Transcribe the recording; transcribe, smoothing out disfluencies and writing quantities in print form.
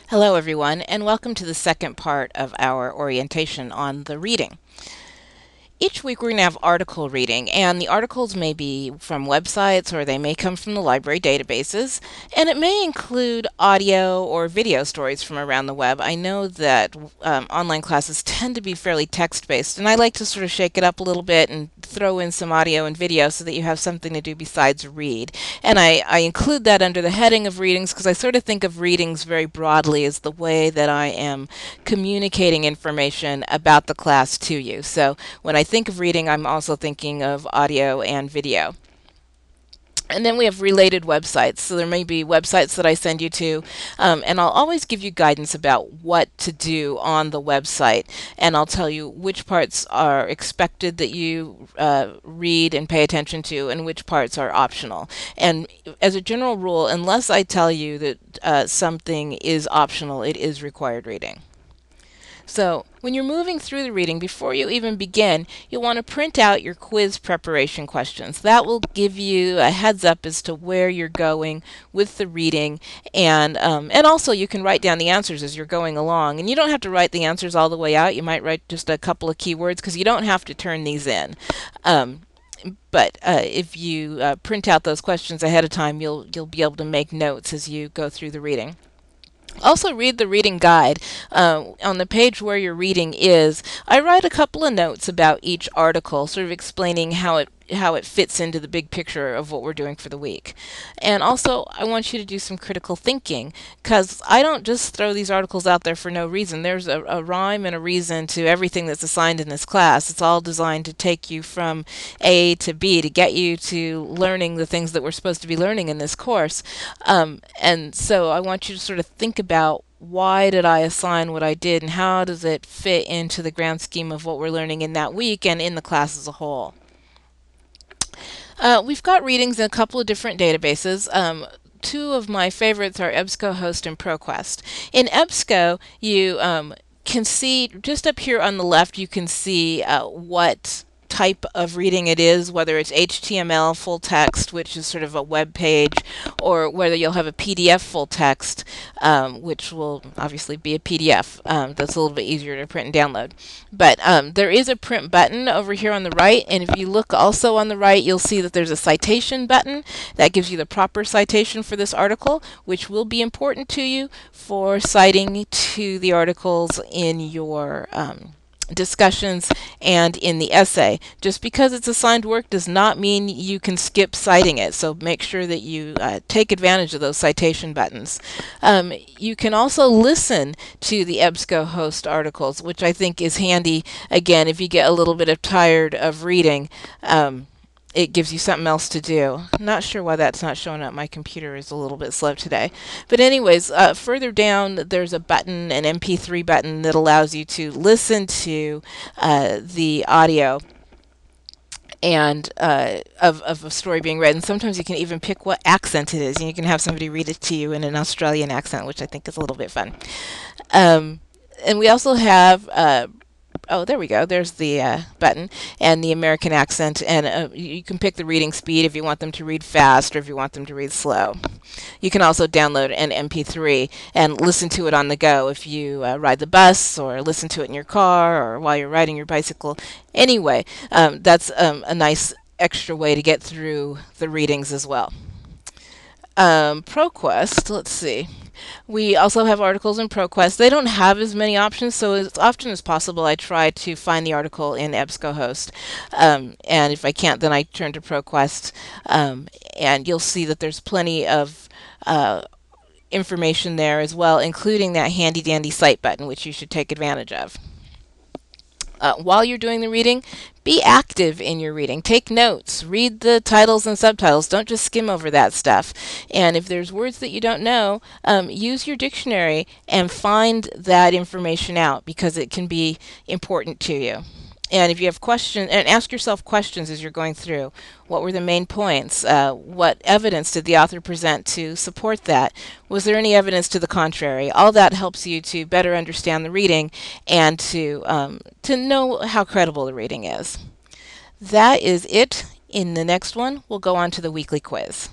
Hello, everyone, and welcome to the second part of our orientation on the reading. Each week we're going to have article reading, and the articles may be from websites or they may come from the library databases, and it may include audio or video stories from around the web. I know that online classes tend to be fairly text-based, and I like to sort of shake it up a little bit and throw in some audio and video so that you have something to do besides read. And I include that under the heading of readings because I sort of think of readings very broadly as the way that I am communicating information about the class to you. So when I think of reading, I'm also thinking of audio and video. And then we have related websites. So there may be websites that I send you to, and I'll always give you guidance about what to do on the website. And I'll tell you which parts are expected that you read and pay attention to, and which parts are optional. And as a general rule, unless I tell you that something is optional, it is required reading. So, when you're moving through the reading, before you even begin, you'll want to print out your quiz preparation questions. That will give you a heads up as to where you're going with the reading, and also you can write down the answers as you're going along. And you don't have to write the answers all the way out. You might write just a couple of keywords because you don't have to turn these in. But if you print out those questions ahead of time, you'll be able to make notes as you go through the reading. Also, read the reading guide. On the page where your reading is, I write a couple of notes about each article, sort of explaining how it fits into the big picture of what we're doing for the week. And also, I want you to do some critical thinking because I don't just throw these articles out there for no reason. There's a rhyme and a reason to everything that's assigned in this class. It's all designed to take you from A to B to get you to learning the things that we're supposed to be learning in this course. And so I want you to sort of think about why did I assign what I did and how does it fit into the grand scheme of what we're learning in that week and in the class as a whole. We've got readings in a couple of different databases. Two of my favorites are EBSCOhost and ProQuest. In EBSCO, you can see just up here on the left, you can see what type of reading it is, whether it's HTML full text, which is sort of a web page, or whether you'll have a PDF full text, which will obviously be a PDF. That's a little bit easier to print and download. But there is a print button over here on the right, and if you look also on the right, you'll see that there's a citation button that gives you the proper citation for this article, which will be important to you for citing to the articles in your discussions and in the essay. Just because it's assigned work does not mean you can skip citing it, so make sure that you take advantage of those citation buttons. You can also listen to the EBSCOhost articles, which I think is handy, again, if you get a little bit tired of reading. It gives you something else to do. Not sure why that's not showing up. My computer is a little bit slow today. But anyways, further down, there's a button, an MP3 button, that allows you to listen to the audio and of a story being read. And sometimes you can even pick what accent it is, and you can have somebody read it to you in an Australian accent, which I think is a little bit fun. And we also have oh, there we go. There's the button and the American accent, and you can pick the reading speed if you want them to read fast or if you want them to read slow. You can also download an MP3 and listen to it on the go if you ride the bus or listen to it in your car or while you're riding your bicycle. Anyway, that's a nice extra way to get through the readings as well. ProQuest, let's see. We also have articles in ProQuest. They don't have as many options, so as often as possible I try to find the article in EBSCOhost. And if I can't, then I turn to ProQuest. And you'll see that there's plenty of information there as well, including that handy dandy cite button, which you should take advantage of. While you're doing the reading, be active in your reading. Take notes. Read the titles and subtitles. Don't just skim over that stuff. And if there's words that you don't know, use your dictionary and find that information out because it can be important to you. And if you have questions, and ask yourself questions as you're going through. What were the main points? What evidence did the author present to support that? Was there any evidence to the contrary? All that helps you to better understand the reading and to know how credible the reading is. That is it. In the next one, we'll go on to the weekly quiz.